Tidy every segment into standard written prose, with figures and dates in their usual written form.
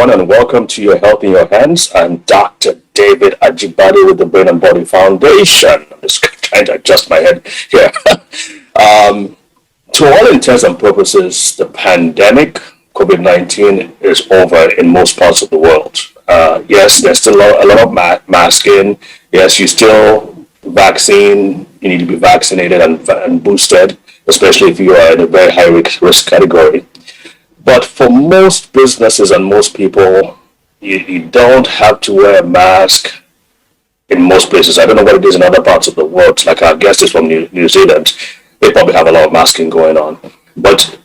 And welcome to Your Health in Your Hands. I'm Dr. David Ajibade with the Brain and Body Foundation. I'm just trying to adjust my head here. To all intents and purposes, the pandemic, COVID-19, is over in most parts of the world. Yes, there's still a lot of masking. Yes, you still vaccine. You need to be vaccinated and boosted, especially if you are in a very high risk category. But for most businesses and most people, you don't have to wear a mask in most places. I don't know what it is in other parts of the world. Like our guest is from New Zealand. They probably have a lot of masking going on. But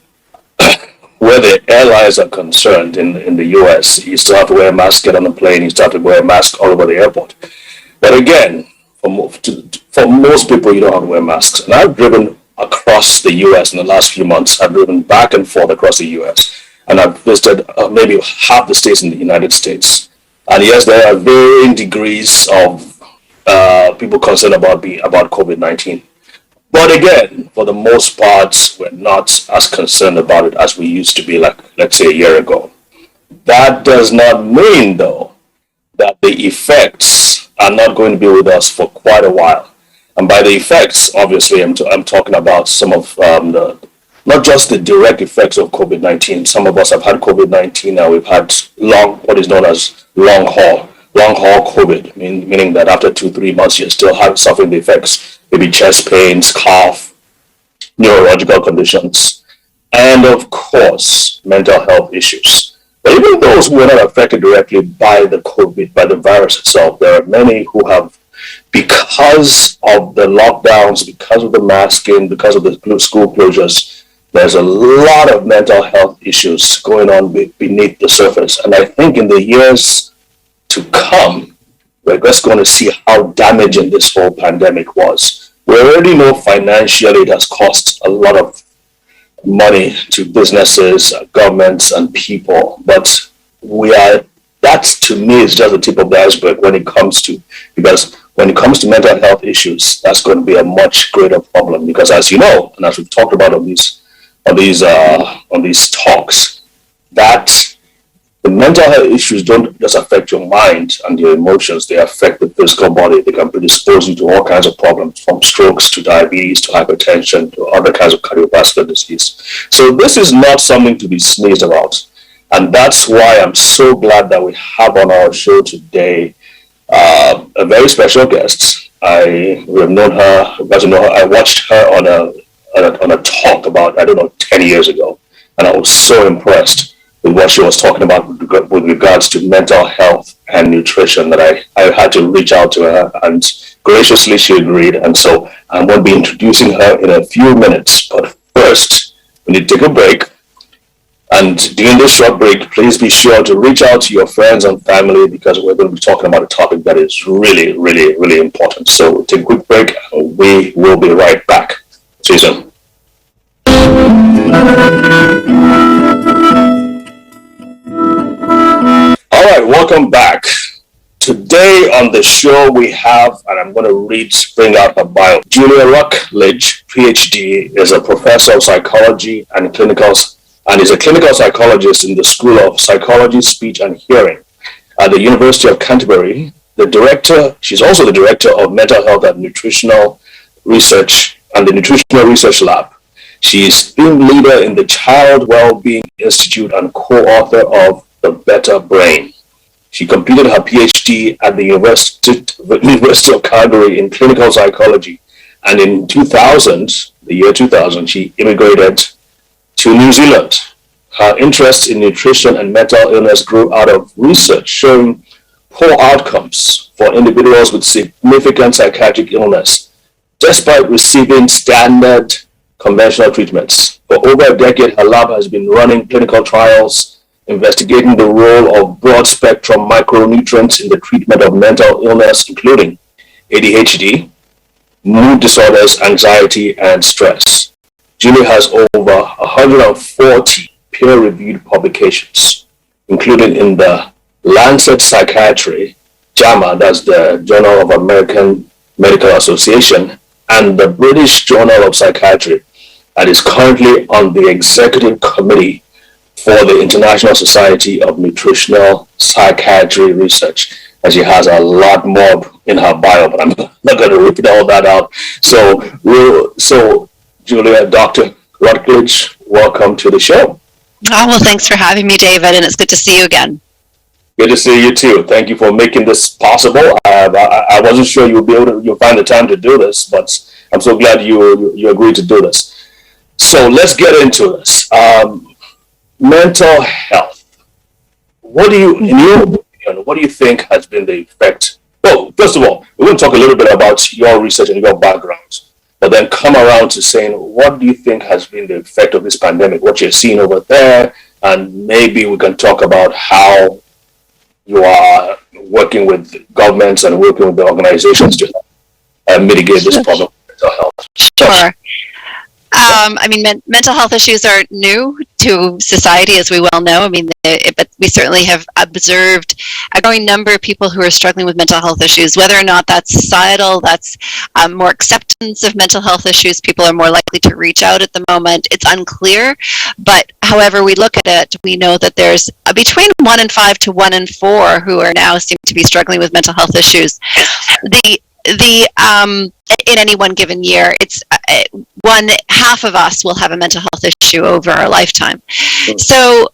where the airlines are concerned in the US, you still have to wear a mask, get on the plane, you still have to wear a mask all over the airport. But again, for most people, you don't have to wear masks. And I've driven across the US in the last few months. I've driven back and forth across the US, and I've visited maybe half the states in the United States. And yes, there are varying degrees of people concerned about COVID-19. But again, for the most part, we're not as concerned about it as we used to be, like, let's say, a year ago. That does not mean, though, that the effects are not going to be with us for quite a while. And by the effects, obviously, I'm talking about some of not just the direct effects of COVID-19. Some of us have had COVID-19 and we've had what is known as long haul COVID, meaning that after 2-3 months, you're still suffering the effects, maybe chest pains, cough, neurological conditions, and of course, mental health issues. But even those who are not affected directly by the virus itself, there are many who have, because of the lockdowns, because of the masking, because of the school closures, there's a lot of mental health issues going on beneath the surface. And I think in the years to come, we're just going to see how damaging this whole pandemic was. We already know financially it has cost a lot of money to businesses, governments, and people, but that to me is just the tip of the iceberg because when it comes to mental health issues, that's going to be a much greater problem, because as you know, and as we've talked about on these talks, that the mental health issues don't just affect your mind and your emotions, they affect the physical body. They can predispose you to all kinds of problems, from strokes to diabetes to hypertension to other kinds of cardiovascular disease. So this is not something to be sneezed about. And that's why I'm so glad that we have on our show today a very special guest. I watched her on a talk about, 10 years ago, and I was so impressed with what she was talking about with regards to mental health and nutrition that I had to reach out to her, and graciously she agreed. And so I'm going to be introducing her in a few minutes. But first, we need to take a break. And during this short break, please be sure to reach out to your friends and family, because we're going to be talking about a topic that is really, really, really important. So we'll take a quick break, and we will be right back. See you soon. All right, welcome back. Today on the show we have, and I'm going to bring out her bio. Julia Rockledge, PhD, is a professor of psychology and is a clinical psychologist in the School of Psychology, Speech and Hearing at the University of Canterbury. She's also the director of Mental Health and Nutritional Research and the Nutritional Research Lab. She is team leader in the Child Wellbeing Institute and co-author of The Better Brain. She completed her PhD at the University of Calgary in clinical psychology, and in the year 2000, she immigrated to New Zealand. Her interest in nutrition and mental illness grew out of research showing poor outcomes for individuals with significant psychiatric illness, despite receiving standard conventional treatments. For over a decade, her lab has been running clinical trials investigating the role of broad-spectrum micronutrients in the treatment of mental illness, including ADHD, mood disorders, anxiety, and stress. Julie has over 140 peer-reviewed publications, including in the Lancet Psychiatry, JAMA, that's the Journal of American Medical Association, and the British Journal of Psychiatry, and is currently on the executive committee for the International Society of Nutritional Psychiatry Research. And she has a lot more in her bio, but I'm not going to repeat all that out. So Julia, Dr. Rutledge, welcome to the show. Oh, well, thanks for having me, David, and it's good to see you again. Good to see you too. Thank you for making this possible. I wasn't sure you'll find the time to do this, but I'm so glad you agreed to do this. So let's get into this. Mental health. In your opinion, what do you think has been the effect? Well, first of all, we're going to talk a little bit about your research and your background, but then come around to saying, what do you think has been the effect of this pandemic, what you're seeing over there, and maybe we can talk about how you are working with governments and working with the organizations to mitigate this problem of mental health. Sure. Mental health issues are new to society, as we well know. But we certainly have observed a growing number of people who are struggling with mental health issues. Whether or not that's societal, that's more acceptance of mental health issues, people are more likely to reach out at the moment. It's unclear, but however we look at it, we know that there's between 1 in 5 to 1 in 4 who are now seem to be struggling with mental health issues. In any one given year, it's half of us will have a mental health issue over our lifetime. So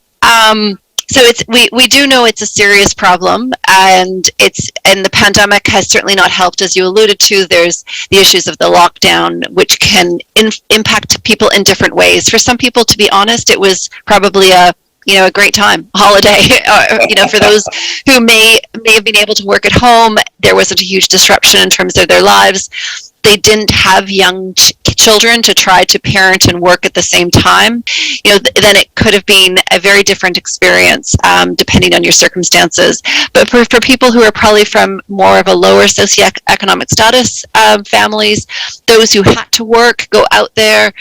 we do know it's a serious problem, and the pandemic has certainly not helped, as you alluded to. There's the issues of the lockdown, which can impact people in different ways. For some people, to be honest, it was probably a great time, a holiday. For those who may have been able to work at home, there wasn't a huge disruption in terms of their lives. They didn't have young children to try to parent and work at the same time. Then it could have been a very different experience, depending on your circumstances. But for people who are probably from more of a lower socioeconomic status families, those who had to work, go out there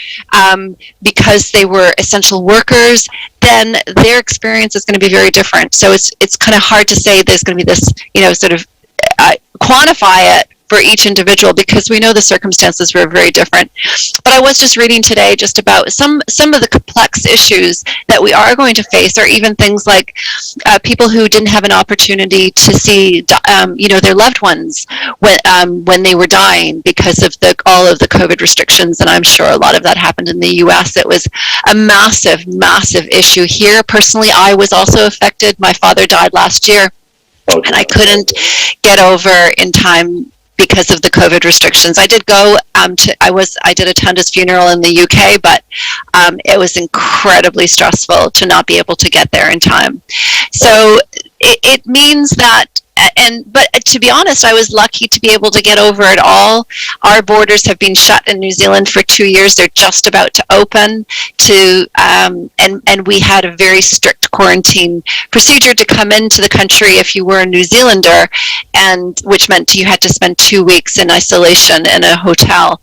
because they were essential workers, then their experience is going to be very different. So it's kind of hard to say there's going to be this, quantify it for each individual, because we know the circumstances were very different. But I was just reading today just about some of the complex issues that we are going to face, or even things like people who didn't have an opportunity to see their loved ones when they were dying because of all of the COVID restrictions. And I'm sure a lot of that happened in the US. It was a massive issue here. Personally, I was also affected. My father died last year, and I couldn't get over in time because of the COVID restrictions. I did go I did attend his funeral in the UK, but it was incredibly stressful to not be able to get there in time. So it means that, but to be honest, I was lucky to be able to get over it all. Our borders have been shut in New Zealand for 2 years. They're just about to open and we had a very strict quarantine procedure to come into the country if you were a New Zealander, and which meant you had to spend 2 weeks in isolation in a hotel.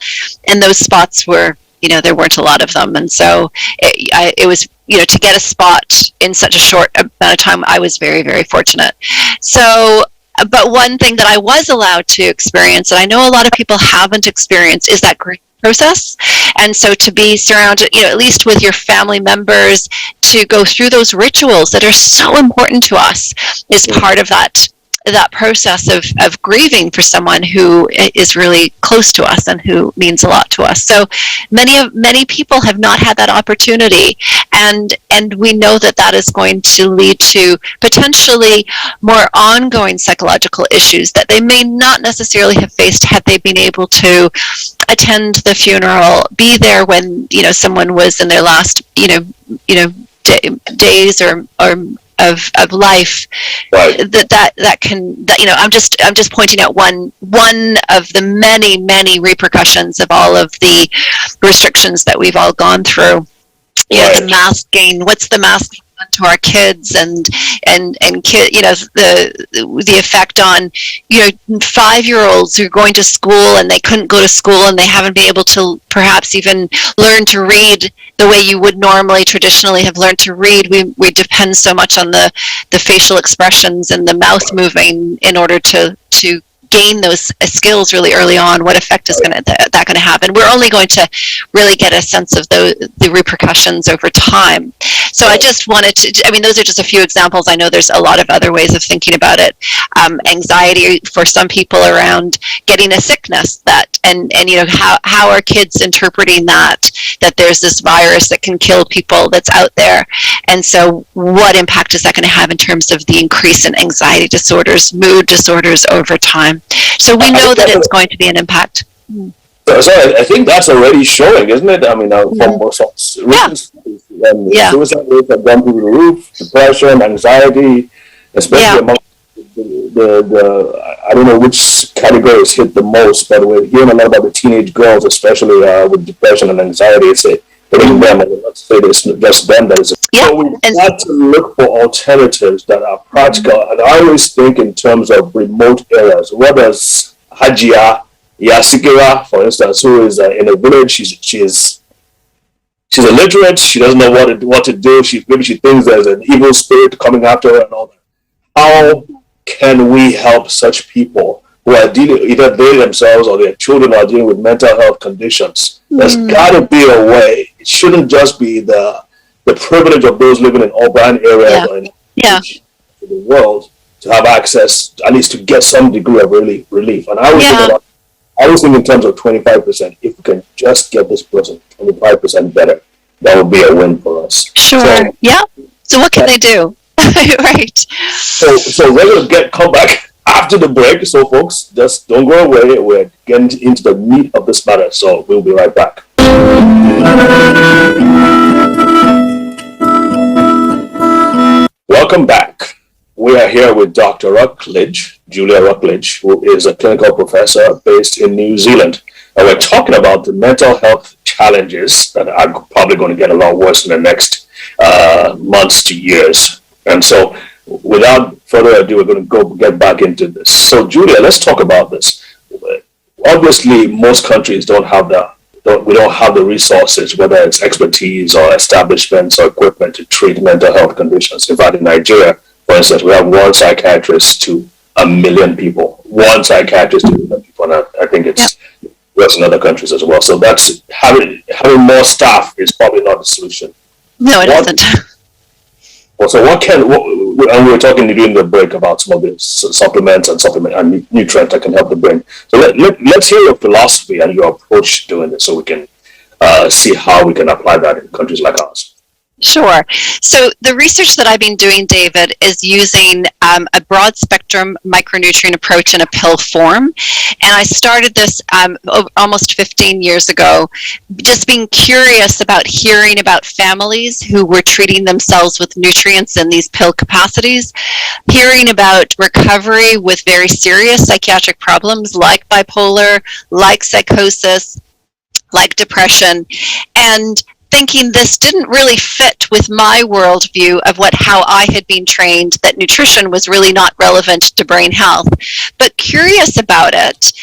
And those spots were, there weren't a lot of them. And so it was, to get a spot in such a short amount of time, I was very, very fortunate. So, but one thing that I was allowed to experience, and I know a lot of people haven't experienced, is that grief process. And so to be surrounded, at least with your family members, to go through those rituals that are so important to us is part of that process of grieving for someone who is really close to us and who means a lot to us. So many people have not had that opportunity, and we know that is going to lead to potentially more ongoing psychological issues that they may not necessarily have faced had they been able to attend the funeral, be there when someone was in their last days or of life. Right. I'm just pointing out one of the many repercussions of all of the restrictions that we've all gone through. Right. The masking. What's the mask to our kids and kid, the effect on 5-year-olds who are going to school and they couldn't go to school and they haven't been able to perhaps even learn to read the way you would normally traditionally have learned to read. We depend so much on the facial expressions and the mouth moving in order to gain those skills really early on. What effect is that going to have? And we're only going to really get a sense of the repercussions over time. So I just wanted to, those are just a few examples. I know there's a lot of other ways of thinking about it. Anxiety for some people around getting a sickness and how are kids interpreting that there's this virus that can kill people that's out there. And so what impact is that going to have in terms of the increase in anxiety disorders, mood disorders over time? So we know that it's going to be an impact. So I think that's already showing, isn't it? From most suicide rates have gone through the roof, depression, anxiety, especially among the I don't know which categories hit the most, but we're hearing a lot about the teenage girls, especially with depression and anxiety. It's hitting them, and let's say it's just them that is. So we've got to look for alternatives that are practical, and I always think in terms of remote areas, whether it's Hajia Yasikira, for instance, who is in a village. She's illiterate. She doesn't know what to do. Maybe she thinks there's an evil spirit coming after her and all that. How can we help such people who are dealing, either they themselves or their children are dealing with mental health conditions? There's got to be a way. It shouldn't just be the privilege of those living in urban areas or in the world to have access, at least to get some degree of relief. And I was thinking in terms of 25%. If we can just get this person 25% better, that would be a win for us. Sure. So what can they do? Right. So we're going to come back after the break. So folks, just don't go away. We're getting into the meat of this matter. So we'll be right back. Welcome back. We are here with Dr. Julia Routledge, who is a clinical professor based in New Zealand. And we're talking about the mental health challenges that are probably going to get a lot worse in the next months to years. And so without further ado, we're going to get back into this. So Julia, let's talk about this. Obviously, most countries don't have the resources, whether it's expertise or establishments or equipment to treat mental health conditions. In fact, in Nigeria, for instance, we have one psychiatrist to 1 million people. One psychiatrist to 1 million people. And I think it's worse in other countries as well. So that's having more staff is probably not the solution. No, it isn't. So and we were talking during the break about some of the supplements and nutrients that can help the brain. So let's hear your philosophy and your approach to doing this, so we can see how we can apply that in countries like ours. Sure. So the research that I've been doing, David, is using a broad spectrum micronutrient approach in a pill form. And I started this almost 15 years ago, just being curious about hearing about families who were treating themselves with nutrients in these pill capacities, hearing about recovery with very serious psychiatric problems like bipolar, like psychosis, like depression, and thinking this didn't really fit with my worldview of how I had been trained, that nutrition was really not relevant to brain health. But curious about it,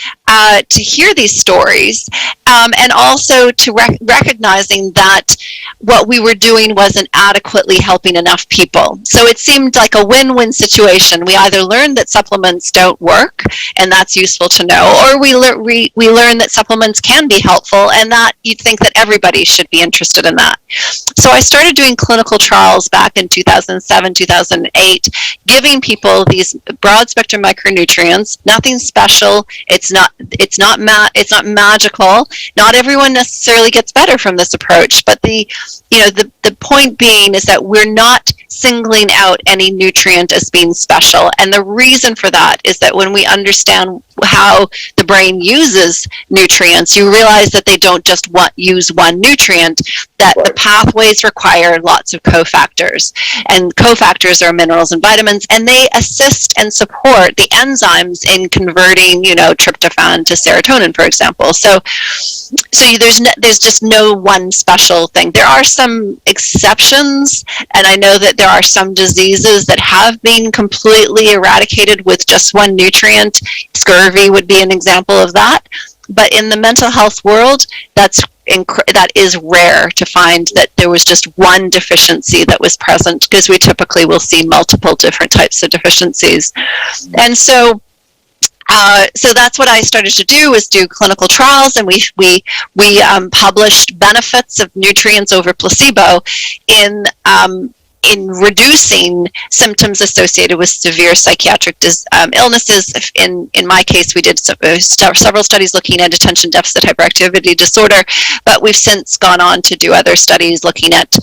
to hear these stories, and also to recognizing that what we were doing wasn't adequately helping enough people. So it seemed like a win-win situation. We either learned that supplements don't work, and that's useful to know, or we learn that supplements can be helpful, and that you'd think that everybody should be interested in that. So I started doing clinical trials back in 2007, 2008, giving people these broad spectrum micronutrients. Nothing special. It's not magical. Not everyone necessarily gets better from this approach, but the point being is that we're not singling out any nutrient as being special. And the reason for that is that when we understand how the brain uses nutrients, you realize that they don't just use one nutrient, that the pathways require lots of cofactors. And cofactors are minerals and vitamins, and they assist and support the enzymes in converting, tryptophan to serotonin, for example. So there's just no one special thing. There are some exceptions, and I know that there are some diseases that have been completely eradicated with just one nutrient. Scurvy would be an example of that. But in the mental health world, that is rare to find that there was just one deficiency that was present, because we typically will see multiple different types of deficiencies. And so that's what I started to do, was do clinical trials, and we published benefits of nutrients over placebo in reducing symptoms associated with severe psychiatric illnesses. In my case, we did several studies looking at attention deficit hyperactivity disorder, but we've since gone on to do other studies looking at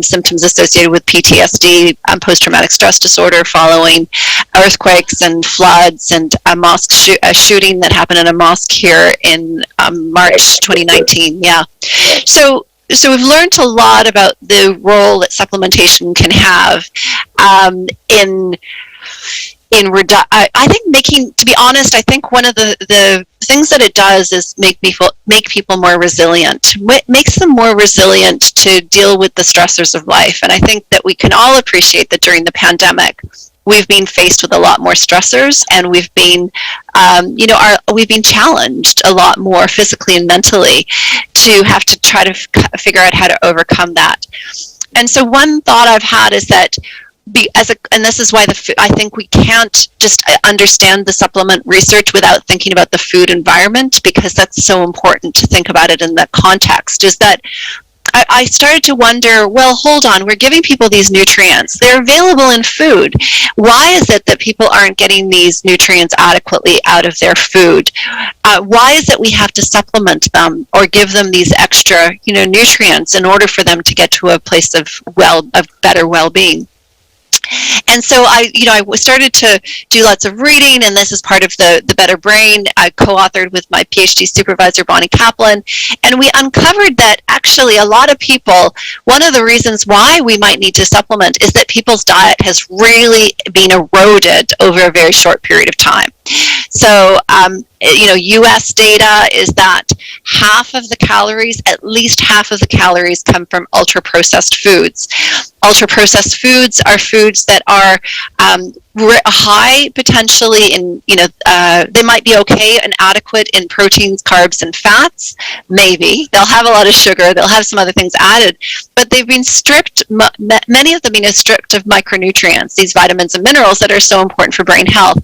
symptoms associated with PTSD, post-traumatic stress disorder following earthquakes and floods, and a shooting that happened in a mosque here in March 2019. Yeah. So we've learned a lot about the role that supplementation can have I think to be honest, I think one of the things that it does is make people more resilient. It makes them more resilient to deal with the stressors of life. And I think that we can all appreciate that during the pandemic, we've been faced with a lot more stressors, and we've been challenged a lot more physically and mentally to have to try to figure out how to overcome that. And so one thought I've had is that and this is why I think we can't just understand the supplement research without thinking about the food environment, because that's so important to think about it in that context, is that I started to wonder, well, hold on, we're giving people these nutrients. They're available in food. Why is it that people aren't getting these nutrients adequately out of their food? Why is it we have to supplement them or give them these extra, nutrients in order for them to get to a place of better well-being? And so I started to do lots of reading, and this is part of the Better Brain. I co-authored with my PhD supervisor, Bonnie Kaplan, and we uncovered that actually a lot of people, one of the reasons why we might need to supplement is that people's diet has really been eroded over a very short period of time. So, U.S. data is that at least half of the calories come from ultra-processed foods. Ultra-processed foods are foods that are high potentially in, they might be okay and adequate in proteins, carbs, and fats. Maybe. They'll have a lot of sugar. They'll have some other things added. But they've been stripped, many of them being stripped of micronutrients, these vitamins and minerals that are so important for brain health.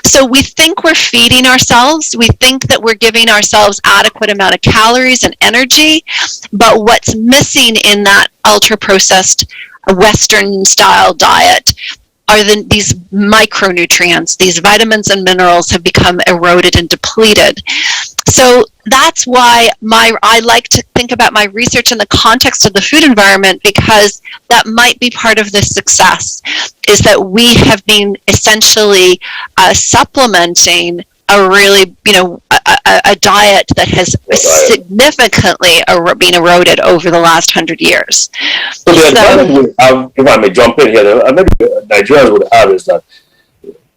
So we think we're feeding ourselves. We think that we're giving ourselves adequate amount of calories and energy. But what's missing in that ultra-processed Western-style diet are these micronutrients. These vitamins and minerals have become eroded and depleted. So that's why I like to think about my research in the context of the food environment, because that might be part of the success, is that we have been essentially supplementing a really, a diet that has significantly been eroded over the last 100 years. So the advantage we have, if I may jump in here, the advantage Nigerians would have is that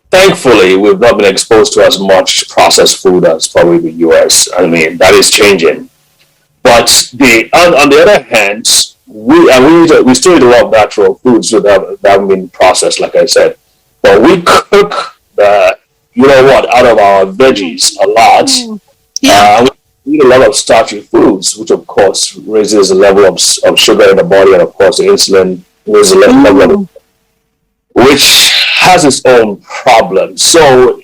thankfully we've not been exposed to as much processed food as probably the US. I mean, that is changing. But on the other hand, we still eat a lot of natural foods that haven't been processed, like I said. But we cook out of our veggies a lot. Yeah. We eat a lot of starchy foods, which of course raises the level of sugar in the body, and of course the insulin raises the level which has its own problems. So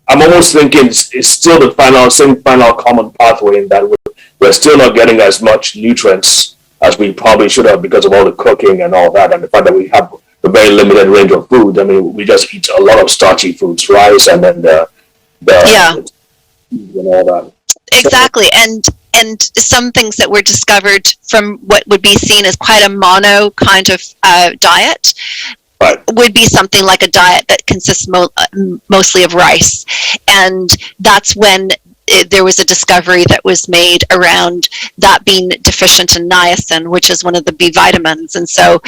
I'm almost thinking it's still the same final common pathway, in that we're still not getting as much nutrients as we probably should have because of all the cooking and all that, and the fact that we have a very limited range of food. I mean, we just eat a lot of starchy foods, rice, and then and all that. Exactly, and some things that were discovered from what would be seen as quite a mono kind of diet Right. would be something like a diet that consists mostly of rice. And that's when there was a discovery that was made around that being deficient in niacin, which is one of the B vitamins. And so,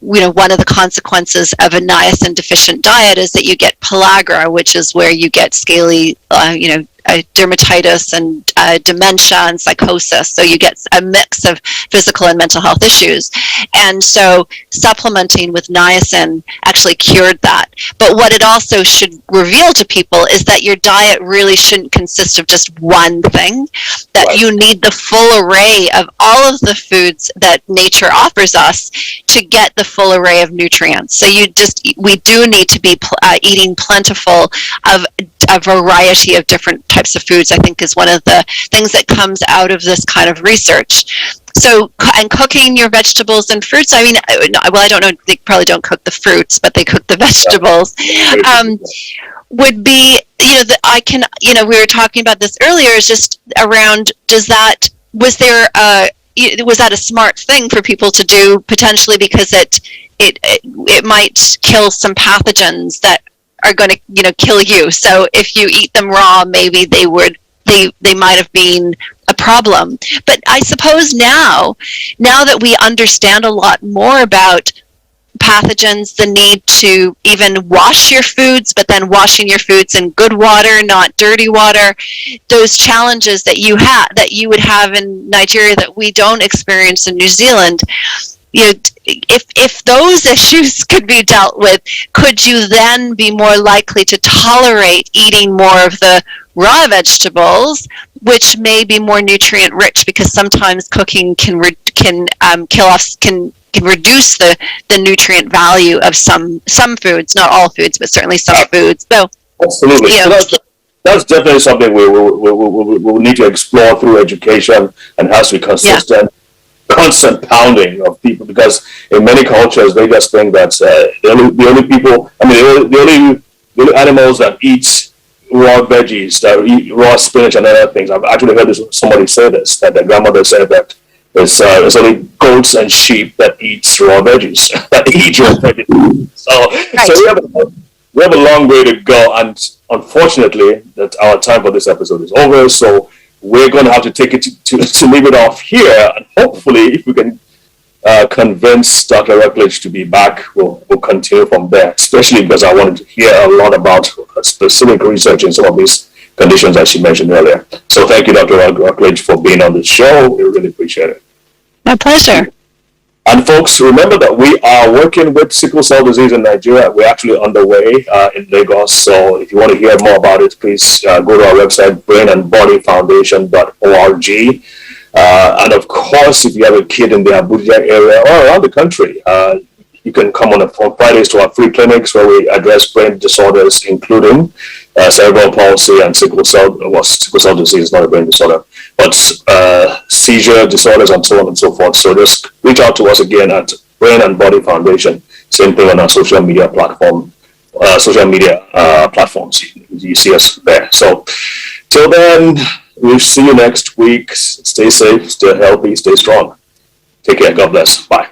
one of the consequences of a niacin deficient diet is that you get pellagra, which is where you get scaly, dermatitis and dementia and psychosis. So you get a mix of physical and mental health issues. And so supplementing with niacin actually cured that. But what it also should reveal to people is that your diet really shouldn't consist of just one thing, that Right. you need the full array of all of the foods that nature offers us to get the full array of nutrients. So we do need to be eating plentiful of a variety of different types of foods, I think, is one of the things that comes out of this kind of research. So, and cooking your vegetables and fruits, I mean, well, I don't know, they probably don't cook the fruits, but they cook the vegetables, would be, we were talking about this earlier, is just around, was that a smart thing for people to do, potentially because it might kill some pathogens that are going to kill you. So if you eat them raw, maybe they might have been a problem. But I suppose now that we understand a lot more about pathogens, the need to even wash your foods, but then washing your foods in good water, not dirty water, those challenges that you would have in Nigeria that we don't experience in New Zealand. If those issues could be dealt with, could you then be more likely to tolerate eating more of the raw vegetables, which may be more nutrient rich, because sometimes cooking can reduce the nutrient value of some foods, not all foods, but certainly some foods. So absolutely. So that's definitely something we will need to explore through education, and has to be consistent. Yeah. Constant pounding of people, because in many cultures they just think that the only people, the only animals that eat raw veggies, that eat raw spinach and other things. I've actually heard somebody say this, that their grandmother said that it's only goats and sheep that eat raw veggies, that eat raw veggies. So we have a long way to go, and unfortunately that our time for this episode is over. So we're going to have to take it to leave it off here, and hopefully, if we can convince Dr. Routledge to be back, we'll continue from there. Especially because I wanted to hear a lot about specific research in some of these conditions that she mentioned earlier. So, thank you, Dr. Routledge, for being on the show. We really appreciate it. My pleasure. And folks, remember that we are working with sickle cell disease in Nigeria. We're actually underway in Lagos. So if you want to hear more about it, please go to our website, brainandbodyfoundation.org. And of course, if you have a kid in the Abuja area or around the country, you can come on Fridays to our free clinics where we address brain disorders, including cerebral palsy and sickle cell disease is not a brain disorder, but seizure disorders and so on and so forth. So just reach out to us again at Brain and Body Foundation. Same thing on our social media platforms. You see us there. So till then, we'll see you next week. Stay safe, stay healthy, stay strong. Take care. God bless. Bye.